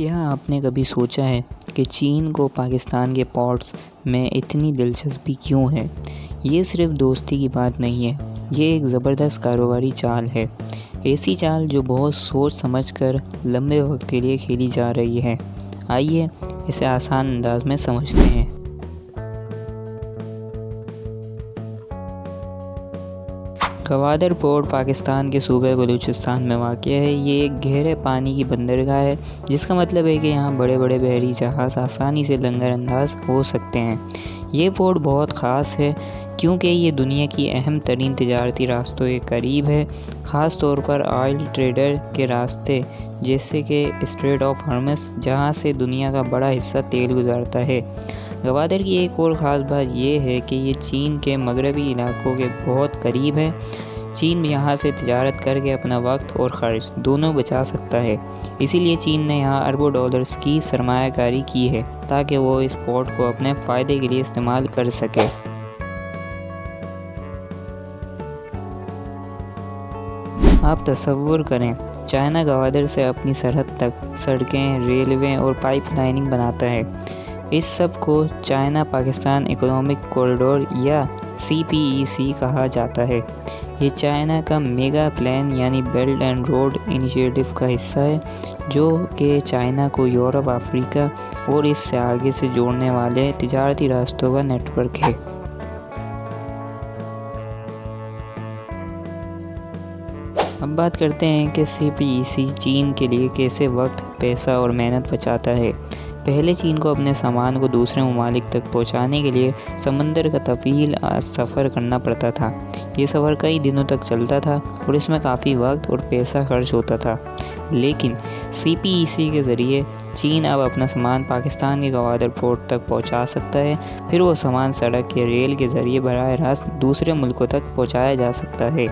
کیا آپ نے کبھی سوچا ہے کہ چین کو پاکستان کے پورٹس میں اتنی دلچسپی کیوں ہے؟ یہ صرف دوستی کی بات نہیں ہے، یہ ایک زبردست کاروباری چال ہے، ایسی چال جو بہت سوچ سمجھ کر لمبے وقت کے لیے کھیلی جا رہی ہے۔ آئیے اسے آسان انداز میں سمجھتے ہیں۔ گوادر پورٹ پاکستان کے صوبہ بلوچستان میں واقع ہے۔ یہ ایک گہرے پانی کی بندرگاہ ہے، جس کا مطلب ہے کہ یہاں بڑے بڑے بحری جہاز آسانی سے لنگر انداز ہو سکتے ہیں۔ یہ پورٹ بہت خاص ہے کیونکہ یہ دنیا کی اہم ترین تجارتی راستوں کے قریب ہے، خاص طور پر آئل ٹریڈر کے راستے جیسے کہ اسٹریٹ آف ہارمز، جہاں سے دنیا کا بڑا حصہ تیل گزرتا ہے۔ گوادر کی ایک اور خاص بات یہ ہے کہ یہ چین کے مغربی علاقوں کے بہت قریب ہے۔ چین یہاں سے تجارت کر کے اپنا وقت اور خرچ دونوں بچا سکتا ہے، اسی لیے چین نے یہاں اربوں ڈالرز کی سرمایہ کاری کی ہے تاکہ وہ اس پورٹ کو اپنے فائدے کے لیے استعمال کر سکے۔ آپ تصور کریں، چائنا گوادر سے اپنی سرحد تک سڑکیں، ریلوے اور پائپ لائننگ بناتا ہے۔ اس سب کو چائنا پاکستان اکنامک کوریڈور یا CPEC کہا جاتا ہے۔ یہ چائنا کا میگا پلان یعنی بیلٹ اینڈ روڈ انیشیٹو کا حصہ ہے، جو کہ چائنا کو یورپ، افریقہ اور اس سے آگے سے جوڑنے والے تجارتی راستوں کا نیٹ ورک ہے۔ اب بات کرتے ہیں کہ CPEC چین کے لیے کیسے وقت، پیسہ اور محنت بچاتا ہے۔ پہلے چین کو اپنے سامان کو دوسرے ممالک تک پہنچانے کے لیے سمندر کا طویل سفر کرنا پڑتا تھا۔ یہ سفر کئی دنوں تک چلتا تھا اور اس میں کافی وقت اور پیسہ خرچ ہوتا تھا، لیکن CPEC کے ذریعے چین اب اپنا سامان پاکستان کے گوادر پورٹ تک پہنچا سکتا ہے، پھر وہ سامان سڑک یا ریل کے ذریعے براہ راست دوسرے ملکوں تک پہنچایا جا سکتا ہے۔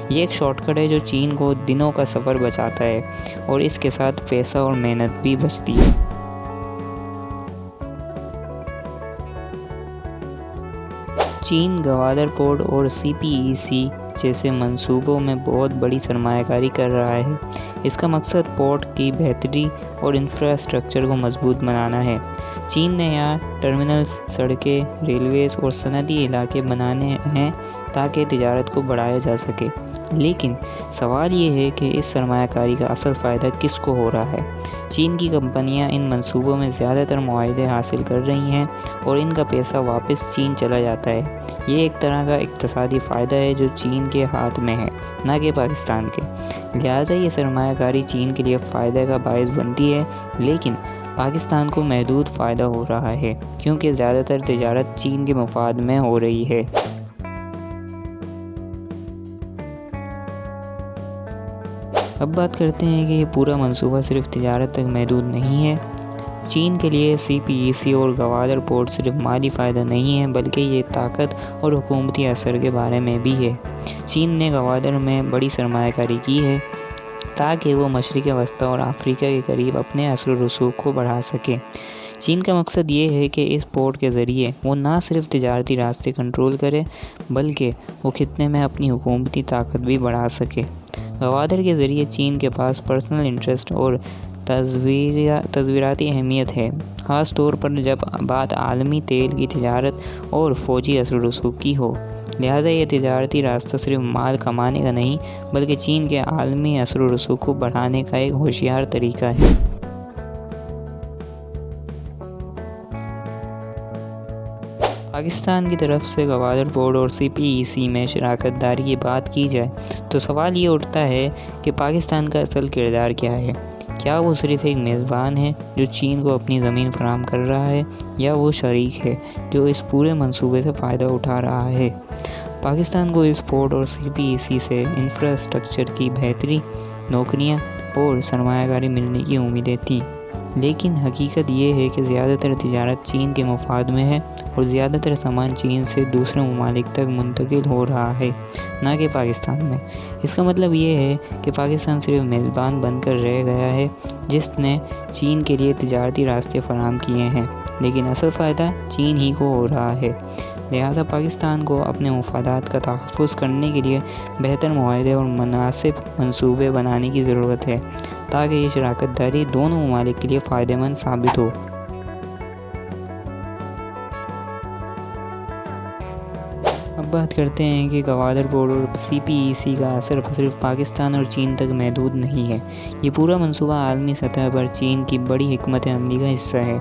یہ ایک شارٹ کٹ ہے جو چین کو دنوں کا سفر بچاتا ہے اور اس کے ساتھ پیسہ اور محنت بھی بچتی ہے۔ چین گوادر پورٹ اور CPEC جیسے منصوبوں میں بہت بڑی سرمایہ کاری کر رہا ہے۔ اس کا مقصد پورٹ کی بہتری اور انفراسٹرکچر کو مضبوط بنانا ہے۔ چین نے یہاں ٹرمینلز، سڑکیں، ریلویز اور صنعتی علاقے بنانے ہیں تاکہ تجارت کو بڑھایا جا سکے، لیکن سوال یہ ہے کہ اس سرمایہ کاری کا اصل فائدہ کس کو ہو رہا ہے؟ چین کی کمپنیاں ان منصوبوں میں زیادہ تر معاہدے حاصل کر رہی ہیں اور ان کا پیسہ واپس چین چلا جاتا ہے۔ یہ ایک طرح کا اقتصادی فائدہ ہے جو چین کے ہاتھ میں ہے، نہ کہ پاکستان کے۔ لہٰذا یہ سرمایہ کاری چین کے لیے فائدہ کا باعث بنتی ہے، لیکن پاکستان کو محدود فائدہ ہو رہا ہے کیونکہ زیادہ تر تجارت چین کے مفاد میں ہو رہی ہے۔ اب بات کرتے ہیں کہ یہ پورا منصوبہ صرف تجارت تک محدود نہیں ہے۔ چین کے لیے CPEC اور گوادر پورٹ صرف مالی فائدہ نہیں ہے، بلکہ یہ طاقت اور حکومتی اثر کے بارے میں بھی ہے۔ چین نے گوادر میں بڑی سرمایہ کاری کی ہے تاکہ وہ مشرق وسطیٰ اور افریقہ کے قریب اپنے اثر و رسوخ کو بڑھا سکے۔ چین کا مقصد یہ ہے کہ اس پورٹ کے ذریعے وہ نہ صرف تجارتی راستے کنٹرول کرے، بلکہ وہ خطے میں اپنی حکومتی طاقت بھی بڑھا سکے۔ گوادر کے ذریعے چین کے پاس پرسنل انٹرسٹ اور تصویراتی اہمیت ہے، خاص طور پر جب بات عالمی تیل کی تجارت اور فوجی اثر و رسوخ کی ہو۔ لہٰذا یہ تجارتی راستہ صرف مال کمانے کا نہیں، بلکہ چین کے عالمی اثر و رسوخ کو بڑھانے کا ایک ہوشیار طریقہ ہے۔ پاکستان کی طرف سے گوادر پورٹ اور CPEC میں شراکت داری کی بات کی جائے تو سوال یہ اٹھتا ہے کہ پاکستان کا اصل کردار کیا ہے؟ کیا وہ صرف ایک میزبان ہے جو چین کو اپنی زمین فراہم کر رہا ہے، یا وہ شریک ہے جو اس پورے منصوبے سے فائدہ اٹھا رہا ہے؟ پاکستان کو اس پورٹ اور CPEC سے انفراسٹرکچر کی بہتری، نوکریاں اور سرمایہ کاری ملنے کی امیدیں تھیں، لیکن حقیقت یہ ہے کہ زیادہ تر تجارت چین کے مفاد میں ہے اور زیادہ تر سامان چین سے دوسرے ممالک تک منتقل ہو رہا ہے، نہ کہ پاکستان میں۔ اس کا مطلب یہ ہے کہ پاکستان صرف میزبان بن کر رہ گیا ہے جس نے چین کے لیے تجارتی راستے فراہم کیے ہیں، لیکن اصل فائدہ چین ہی کو ہو رہا ہے۔ لہٰذا پاکستان کو اپنے مفادات کا تحفظ کرنے کے لیے بہتر معاہدے اور مناسب منصوبے بنانے کی ضرورت ہے تاکہ یہ شراکت داری دونوں ممالک کے لیے فائدہ مند ثابت ہو۔ اب بات کرتے ہیں کہ گوادر پورٹ اور CPEC کا اثر صرف پاکستان اور چین تک محدود نہیں ہے۔ یہ پورا منصوبہ عالمی سطح پر چین کی بڑی حکمت عملی کا حصہ ہے۔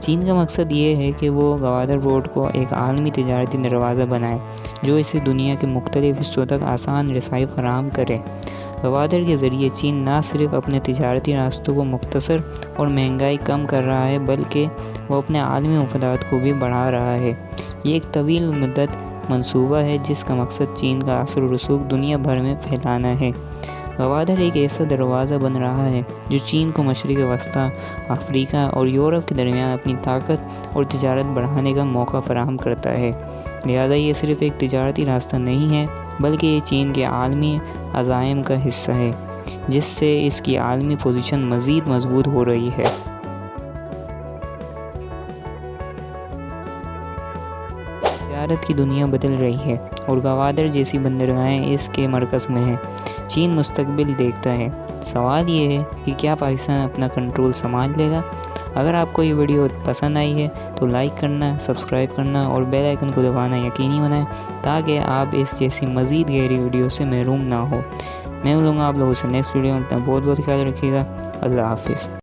چین کا مقصد یہ ہے کہ وہ گوادر پورٹ کو ایک عالمی تجارتی دروازہ بنائے جو اسے دنیا کے مختلف حصوں تک آسان رسائی فراہم کرے۔ گوادر کے ذریعے چین نہ صرف اپنے تجارتی راستوں کو مختصر اور مہنگائی کم کر رہا ہے بلکہ وہ اپنے عالمی مفادات کو بھی بڑھا رہا ہے۔ یہ ایک طویل مدت منصوبہ ہے جس کا مقصد چین کا اثر و رسوخ دنیا بھر میں پھیلانا ہے۔ گوادر ایک ایسا دروازہ بن رہا ہے جو چین کو مشرق وسطیٰ، افریقہ اور یورپ کے درمیان اپنی طاقت اور تجارت بڑھانے کا موقع فراہم کرتا ہے۔ لہذا یہ صرف ایک تجارتی راستہ نہیں ہے بلکہ یہ چین کے عالمی عزائم کا حصہ ہے جس سے اس کی عالمی پوزیشن مزید مضبوط ہو رہی ہے۔ تجارت کی دنیا بدل رہی ہے اور گوادر جیسی بندرگاہیں اس کے مرکز میں ہیں۔ چین مستقبل دیکھتا ہے۔ سوال یہ ہے کہ کیا پاکستان اپنا کنٹرول سنبھال لے گا؟ اگر آپ کو یہ ویڈیو پسند آئی ہے تو لائک کرنا، سبسکرائب کرنا اور بیل آئیکن کو دبانا یقینی بنائیں تاکہ آپ اس جیسی مزید گہری ویڈیو سے محروم نہ ہو۔ میں ملوں گا آپ لوگوں سے نیکسٹ ویڈیو میں۔ اپنا بہت خیال رکھیے گا۔ اللہ حافظ۔